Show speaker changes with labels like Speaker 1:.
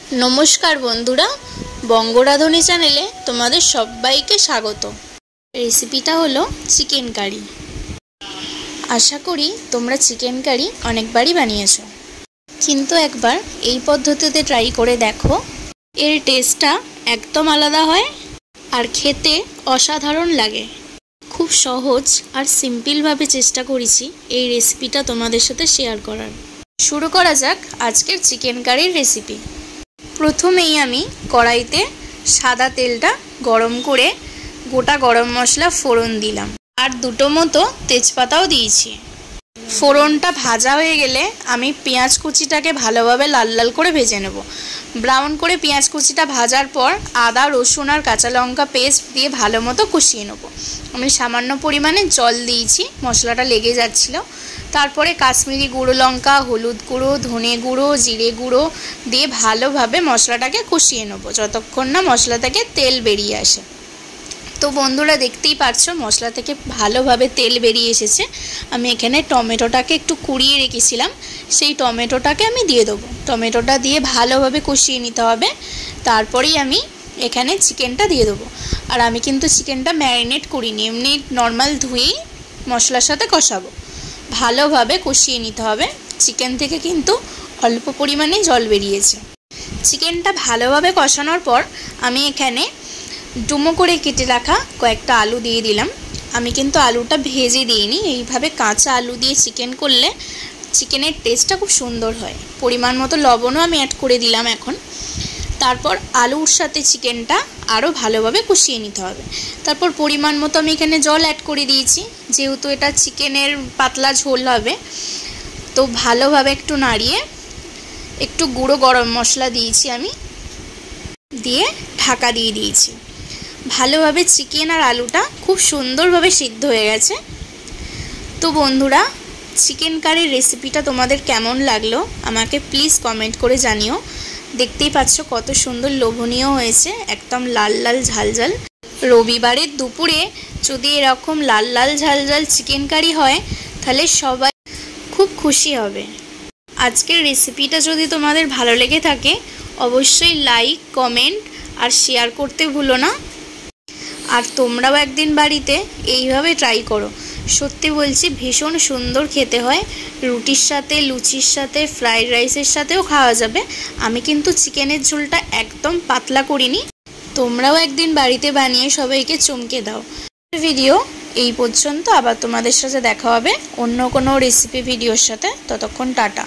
Speaker 1: नमस्कार बंधुरा बंगराधनी चैनेले तुम्हादेर सबाइके स्वागत। रेसिपिटा हलो चिकेन कारि। आशा करी तोमरा चिकेन कारि अनेकबारই बानिয়েছো, किन्तु एकबार এই পদ্ধতিতে ट्राई करे देखो, एर टेस्टटा एकदम आलादा हय और खेते असाधारण लागे। खूब सहज और सिम्पल भावे चेष्टा करेছি এই रेसिपिटा তোমাদের সাথে शेयर करार। शुरू करा जाक आजकेर चिकेन कारिर रेसिपि। प्रथमेই आमी कड़ाईते सादा तेलटा गरम करे गोटा गरम मशला फोड़न दिलाम और दुटो मतो तेजपाताओ दिएछि। फोड़नटा भाजा हये गेले आमी पेঁয়াজ कुचिटाके भालोभाবে लाल लाल करे भेजे नेब। ब्राउन करे पेঁয়াজ कुचिटा भाजार पर आदा रसुन और काँचा लंका पेस्ट दिए भालो मतो कषिये नेब। आमी सामान्य परिमाणे जल दिएछि, मशलाटा लेगे जाच्छिलो। तारपरे काश्मीरी गुड़ो लंका, हलुद गुड़ो, धने गुड़ो, जिरे गुड़ो दिए भालोभाবে मशलाटाके कषिये नेब যতক্ষণ না मशला থেকে तेल बेरिये आसे। तो बंधुरा देखतेই পাচ্ছো मशला থেকে ভালোভাবে तेल बेरिये एसेছে। আমি এখানে টমেটোটাকে একটু কুড়িয়ে রেখেছিলাম, সেই টমেটোটাকে আমি দিয়ে দেব। টমেটোটা দিয়ে ভালোভাবে কষিয়ে নিতে হবে। তারপরেই আমি এখানে চিকেনটা দিয়ে দেব। আর আমি কিন্তু চিকেনটা ম্যারিনেট করিনি, এমনি নরমাল ধুয়েই মশলার সাথে কষাবো। ভালোভাবে কষিয়ে নিতে হবে। চিকেন থেকে কিন্তু অল্প পরিমাণে জল বেরিয়েছে। চিকেনটা ভালোভাবে কষানোর পর আমি এখানে ডুমো করে কেটে রাখা কয়েকটা আলু দিয়ে দিলাম। আমি কিন্তু আলুটা ভেজে দিইনি, এইভাবে কাঁচা আলু দিয়ে চিকেন করলে চিকেনের টেস্টটা খুব সুন্দর হয়। পরিমাণ মতো লবণও আমি অ্যাড করে দিলাম এখন। তারপর আলুর সাথে চিকেনটা আরও ভালোভাবে কষিয়ে নিতে হবে। তারপর পরিমাণ মতো আমি এখানে জল অ্যাড করে দিয়েছি, যেহেতু এটা চিকেনের পাতলা ঝোল হবে। তো ভালোভাবে একটু নাড়িয়ে একটু গুঁড়ো গরম মশলা দিয়েছি আমি, দিয়ে ঢাকা দিয়ে দিয়েছি। ভালোভাবে চিকেন আর আলুটা খুব সুন্দরভাবে সিদ্ধ হয়ে গেছে। তো বন্ধুরা, চিকেন কারির রেসিপিটা তোমাদের কেমন লাগলো আমাকে প্লিজ কমেন্ট করে জানিও। দেখতেই পাচ্ছ কত সুন্দর লোভনীয় হয়েছে, একদম লাল লাল ঝাল ঝাল। রবিবারের দুপুরে যদি এরকম লাল লাল ঝাল ঝাল চিকেন কারি হয় তাহলে সবাই খুব খুশি হবে। আজকের রেসিপিটা যদি তোমাদের ভালো লেগে থাকে অবশ্যই লাইক, কমেন্ট আর শেয়ার করতে ভুলো না। আর তোমরাও একদিন বাড়িতে এইভাবে ট্রাই করো। সত্যি বলছি ভীষণ সুন্দর খেতে হয়। রুটির সাথে, লুচির সাথে, ফ্রাইড রাইসের সাথেও খাওয়া যাবে। আমি কিন্তু চিকেনের ঝোলটা একদম পাতলা করিনি। তোমরাও একদিন বাড়িতে বানিয়ে সবাইকে চমকে দাও। ভিডিও এই পর্যন্ত, আবার তোমাদের সাথে দেখা হবে অন্য কোনো রেসিপি ভিডিওর সাথে। ততক্ষণ টাটা।